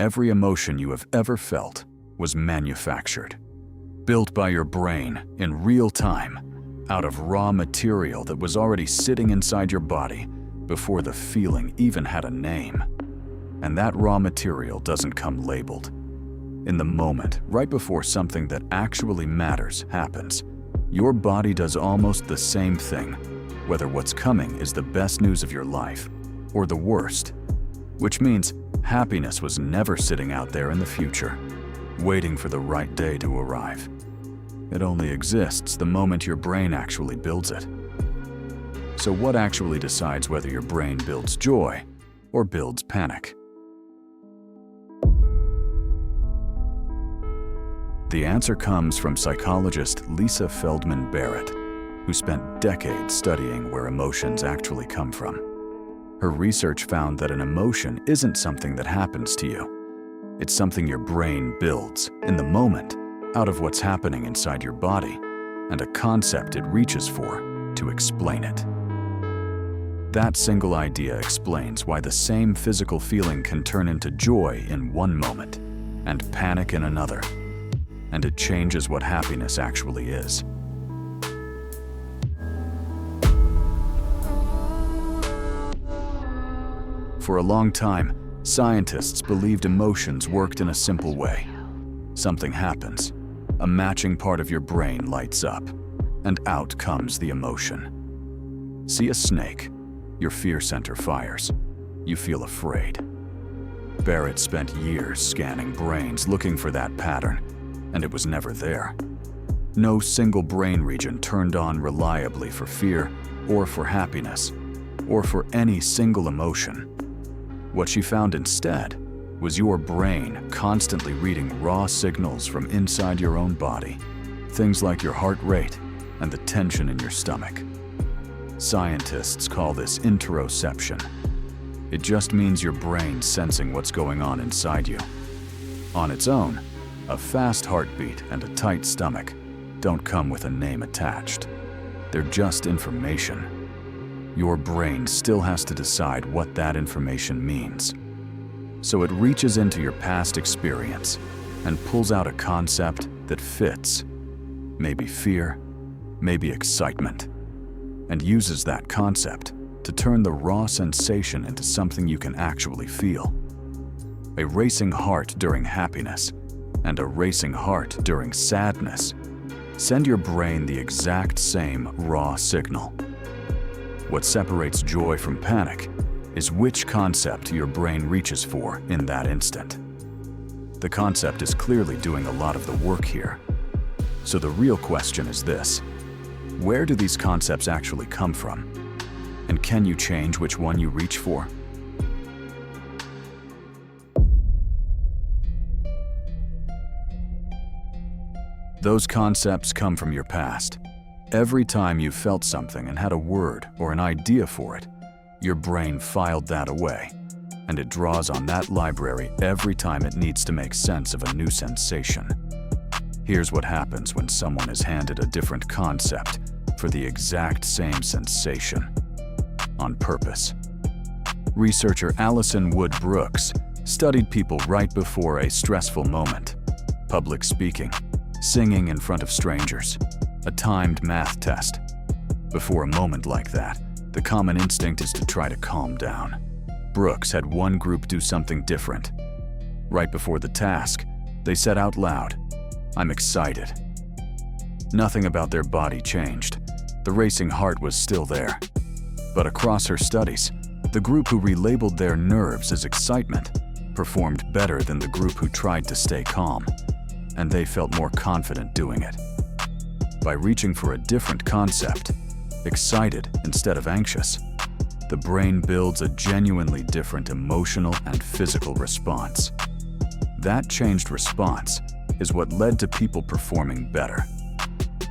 Every emotion you have ever felt was manufactured, built by your brain in real time, out of raw material that was already sitting inside your body before the feeling even had a name. And that raw material doesn't come labeled. In the moment, right before something that actually matters happens, your body does almost the same thing, whether what's coming is the best news of your life or the worst. Which means happiness was never sitting out there in the future, waiting for the right day to arrive. It only exists the moment your brain actually builds it. So what actually decides whether your brain builds joy or builds panic? The answer comes from psychologist Lisa Feldman Barrett, who spent decades studying where emotions actually come from. Her research found that an emotion isn't something that happens to you. It's something your brain builds in the moment out of what's happening inside your body and a concept it reaches for to explain it. That single idea explains why the same physical feeling can turn into joy in one moment and panic in another. And it changes what happiness actually is. For a long time, scientists believed emotions worked in a simple way. Something happens, a matching part of your brain lights up, and out comes the emotion. See a snake, your fear center fires. You feel afraid. Barrett spent years scanning brains looking for that pattern, and it was never there. No single brain region turned on reliably for fear or for happiness or for any single emotion. What she found instead was your brain constantly reading raw signals from inside your own body, things like your heart rate and the tension in your stomach. Scientists call this interoception. It just means your brain sensing what's going on inside you. On its own, a fast heartbeat and a tight stomach don't come with a name attached. They're just information. Your brain still has to decide what that information means. So it reaches into your past experience and pulls out a concept that fits. Maybe fear, maybe excitement, and uses that concept to turn the raw sensation into something you can actually feel. A racing heart during happiness and a racing heart during sadness send your brain the exact same raw signal. What separates joy from panic is which concept your brain reaches for in that instant. The concept is clearly doing a lot of the work here. So the real question is this: where do these concepts actually come from? And can you change which one you reach for? Those concepts come from your past. Every time you felt something and had a word or an idea for it, your brain filed that away, and it draws on that library every time it needs to make sense of a new sensation. Here's what happens when someone is handed a different concept for the exact same sensation, on purpose. Researcher Allison Wood Brooks studied people right before a stressful moment: public speaking, singing in front of strangers, a timed math test. Before a moment like that, the common instinct is to try to calm down. Brooks had one group do something different. Right before the task, they said out loud, "I'm excited." Nothing about their body changed. The racing heart was still there. But across her studies, the group who relabeled their nerves as excitement performed better than the group who tried to stay calm, and they felt more confident doing it. By reaching for a different concept, excited instead of anxious, the brain builds a genuinely different emotional and physical response. That changed response is what led to people performing better.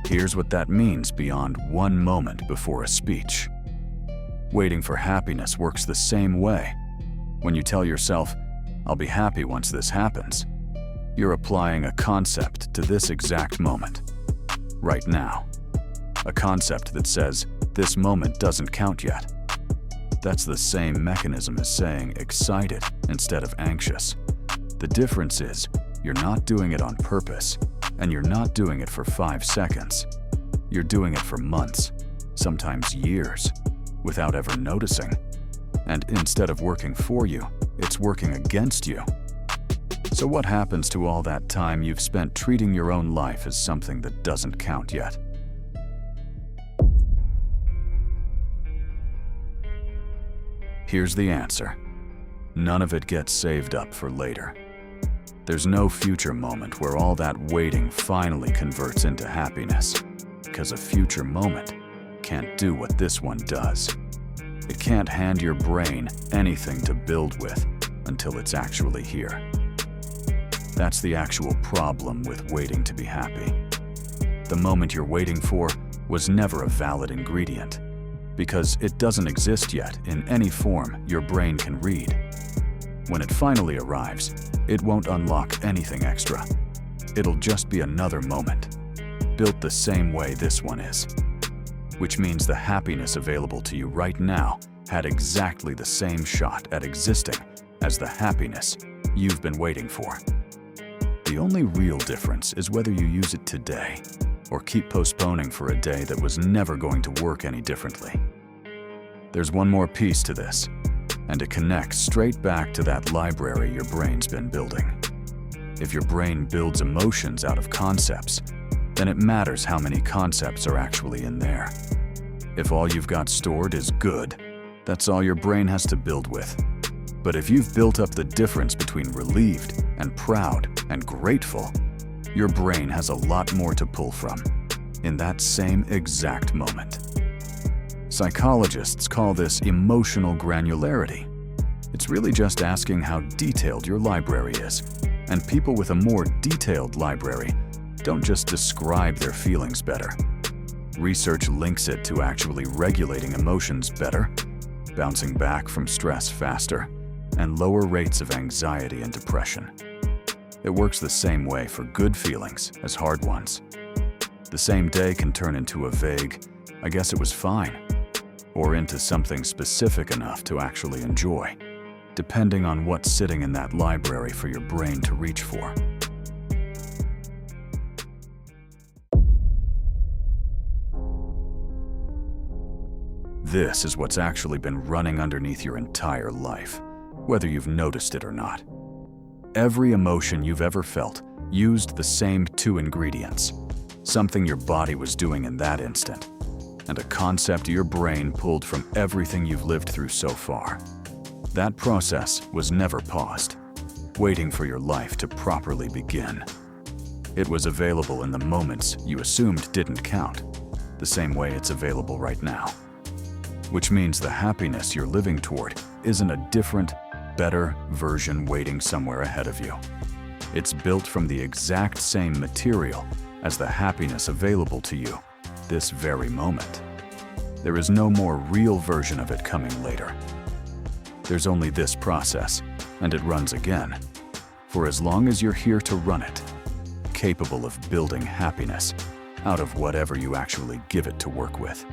Here's what that means beyond one moment before a speech. Waiting for happiness works the same way. When you tell yourself, "I'll be happy once this happens," you're applying a concept to this exact moment, right now. A concept that says, this moment doesn't count yet. That's the same mechanism as saying excited instead of anxious. The difference is, you're not doing it on purpose, and you're not doing it for 5 seconds. You're doing it for months, sometimes years, without ever noticing. And instead of working for you, it's working against you. So what happens to all that time you've spent treating your own life as something that doesn't count yet? Here's the answer. None of it gets saved up for later. There's no future moment where all that waiting finally converts into happiness, because a future moment can't do what this one does. It can't hand your brain anything to build with until it's actually here. That's the actual problem with waiting to be happy. The moment you're waiting for was never a valid ingredient, because it doesn't exist yet in any form your brain can read. When it finally arrives, it won't unlock anything extra. It'll just be another moment, built the same way this one is. Which means the happiness available to you right now had exactly the same shot at existing as the happiness you've been waiting for. The only real difference is whether you use it today or keep postponing for a day that was never going to work any differently. There's one more piece to this, and it connects straight back to that library your brain's been building. If your brain builds emotions out of concepts, then it matters how many concepts are actually in there. If all you've got stored is good, that's all your brain has to build with. But if you've built up the difference between relieved and proud and grateful, your brain has a lot more to pull from in that same exact moment. Psychologists call this emotional granularity. It's really just asking how detailed your library is, and people with a more detailed library don't just describe their feelings better. Research links it to actually regulating emotions better, bouncing back from stress faster, and lower rates of anxiety and depression. It works the same way for good feelings as hard ones. The same day can turn into a vague, "I guess it was fine," or into something specific enough to actually enjoy, depending on what's sitting in that library for your brain to reach for. This is what's actually been running underneath your entire life, whether you've noticed it or not. Every emotion you've ever felt used the same 2 ingredients, something your body was doing in that instant, and a concept your brain pulled from everything you've lived through so far. That process was never paused, waiting for your life to properly begin. It was available in the moments you assumed didn't count, the same way it's available right now. Which means the happiness you're living toward isn't a different, better version waiting somewhere ahead of you. It's built from the exact same material as the happiness available to you this very moment. There is no more real version of it coming later. There's only this process, and it runs again, for as long as you're here to run it, capable of building happiness out of whatever you actually give it to work with.